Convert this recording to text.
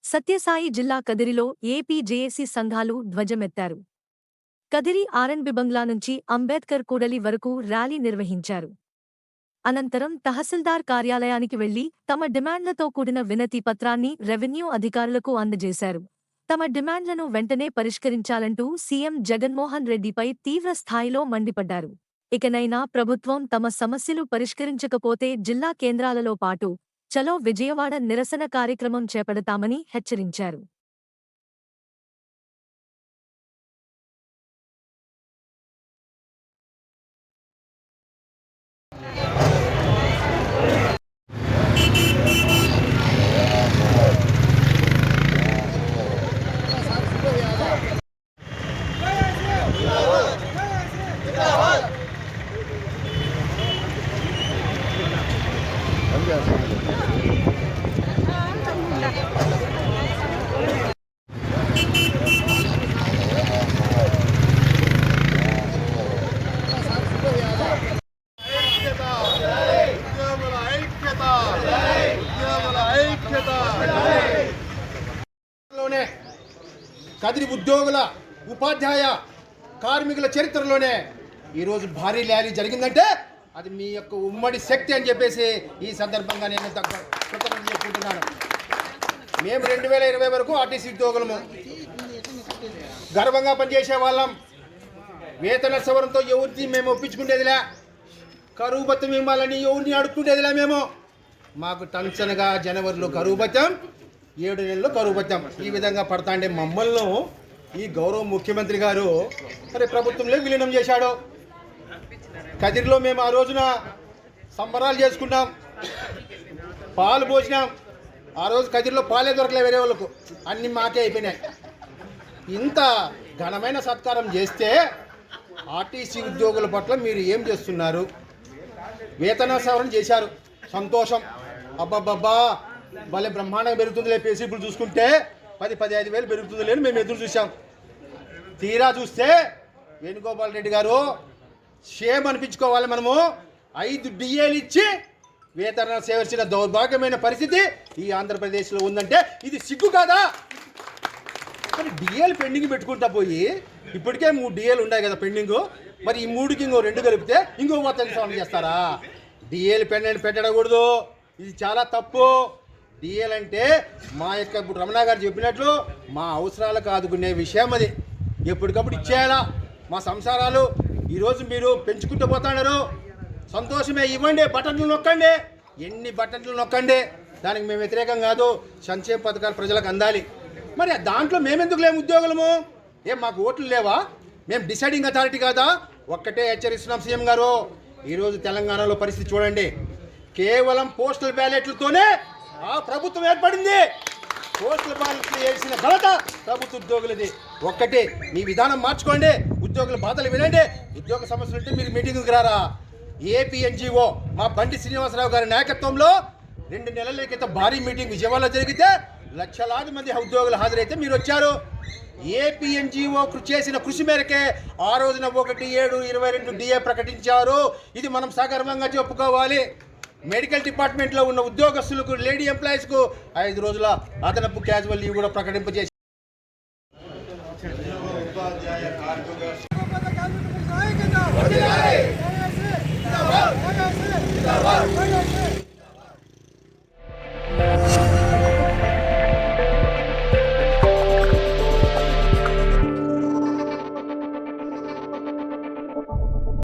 సత్యసాయి జిల్లా కదిరిలో AP JAC సంఘాలు ధ్వజమెత్తారు. కదిరి ఆర్ఎన్బి బంగ్లా నుంచి అంబేద్కర్ కూడలి వరకు ర్యాలీ నిర్వహించారు. అనంతరం తహసీల్దార్ కార్యాలయానికి వెళ్లి తమ డిమాండ్లతో కూడిన వినతి పత్రాన్ని రెవెన్యూ అధికారులకు అందజేశారు. తమ డిమాండ్లను వెంటనే పరిష్కరించాలంటూ సీఎం జగన్మోహన్ రెడ్డిపై తీవ్ర స్థాయిలో మండిపడ్డారు. ఇకనైనా ప్రభుత్వం తమ సమస్యలు పరిష్కరించకపోతే జిల్లా కేంద్రాలలో పాటు చలో విజయవాడ నిరసన కార్యక్రమం చేపడతామని హెచ్చరించారు. కదిరి ఉద్యోగుల ఉపాధ్యాయ కార్మికుల చరిత్రలోనే ఈరోజు భారీ ర్యాలీ జరిగిందంటే అది మీ యొక్క ఉమ్మడి శక్తి అని చెప్పేసి ఈ సందర్భంగా నేను కృతజ్ఞతలు చెప్పుకుంటున్నాను. మేము 2020 వరకు ఆర్టీసీ ఉద్యోగులము గర్వంగా పనిచేసే వాళ్ళం. వేతన సవరణతో ఎవరిని మేము ఒప్పించుకునేదిలే, కరువు భత్యం ఇవ్వాలని ఎవరిని అడుక్కుండేదిలే. మేము మాకు టెన్షన్గా జనవరిలో కరువు భత్యం, 7 నెలల్లో కరువు భత్యం ఈ విధంగా పడతాండే మమ్మల్ని ఈ గౌరవ ముఖ్యమంత్రి గారు మరి ప్రభుత్వంలో విలీనం చేశాడు. కదిరిలో మేము ఆ రోజున సంబరాలు చేసుకున్నాం, పాలు పోసినాం. ఆ రోజు కదిరిలో పాలే దొరకలే వేరే వాళ్ళకు, అన్నీ మాకే అయిపోయినాయి. ఇంత ఘనమైన సత్కారం చేస్తే ఆర్టీసీ ఉద్యోగుల పట్ల మీరు ఏం చేస్తున్నారు? వేతన సవరణ చేశారు, సంతోషం. అబ్బబ్బబ్బా భలే బ్రహ్మాండంగా పెరుగుతుందిలే, పేసీపులు చూసుకుంటే 10-15 వేలు పెరుగుతుంది లేని మేము ఎదురు చూసాం. తీరా చూస్తే వేణుగోపాల్ రెడ్డి గారు షేమ్ అనిపించుకోవాలి, మనము 5 డిఏలు ఇచ్చి వేతన సేవరిచిన దౌర్భాగ్యమైన పరిస్థితి ఈ ఆంధ్రప్రదేశ్లో ఉందంటే ఇది సిగ్గు కాదా? మరి డిఏలు పెండింగ్ పెట్టుకుంటా పోయి ఇప్పటికే 3 డిఏలు ఉన్నాయి కదా పెండింగ్, మరి ఈ 3కి ఇంకో 2 కలిపితే ఇంకో మొత్తం సవరణ చేస్తారా? డిఏలు పెట్టకూడదు, ఇది చాలా తప్పు. డిఏలు అంటే మా యొక్క ఇప్పుడు రమణ గారు చెప్పినట్లు మా అవసరాలకు ఆదుకునే విషయం, అది ఎప్పటికప్పుడు ఇచ్చేయాలా. మా సంసారాలు ఈరోజు మీరు పెంచుకుంటూ పోతున్నారు, సంతోషమే. ఇవ్వండి, బటన్లు నొక్కండి, ఎన్ని బటన్లు నొక్కండి, దానికి మేము వ్యతిరేకం కాదు. సంక్షేమ పథకాలు ప్రజలకు అందాలి. మరి దాంట్లో మేమెందుకు లేము ఉద్యోగులము? ఏం మాకు ఓట్లు లేవా? మేము డిసైడింగ్ అథారిటీ కాదా? ఒక్కటే హెచ్చరిస్తున్నాం సీఎం గారు, ఈరోజు తెలంగాణలో పరిస్థితి చూడండి. కేవలం పోస్టల్ బ్యాలెట్లతోనే ఆ ప్రభుత్వం ఏర్పడింది. పోస్టల్ బ్యాలెట్లు వేసిన ఘనత ప్రభుత్వ ఉద్యోగులది. ఒక్కటే మీ విధానం మార్చుకోండి, ఉద్యోగుల బాధలు వినండి. ఉద్యోగ సమస్యలు ఉంటే మీరు మీటింగ్కి రారా? ఏపీ ఎన్జిఓ మా బండి శ్రీనివాసరావు గారి నాయకత్వంలో 2 నెలల క్రితం భారీ మీటింగ్ విజయవాడలో జరిగితే లక్షలాది మంది ఉద్యోగులు హాజరైతే మీరు వచ్చారు. ఏపీ ఎన్జిఓ చేసిన కృషి మేరకే ఆ రోజున 1/7/22 డిఏ ప్రకటించారు. ఇది మనం సగర్వంగా చెప్పుకోవాలి. మెడికల్ డిపార్ట్మెంట్లో ఉన్న ఉద్యోగస్తులకు, లేడీ ఎంప్లాయీస్కు 5 రోజుల అదనపు క్యాజువల్ లీవ్ కూడా ప్రకటింపజేసి జిందాబాద్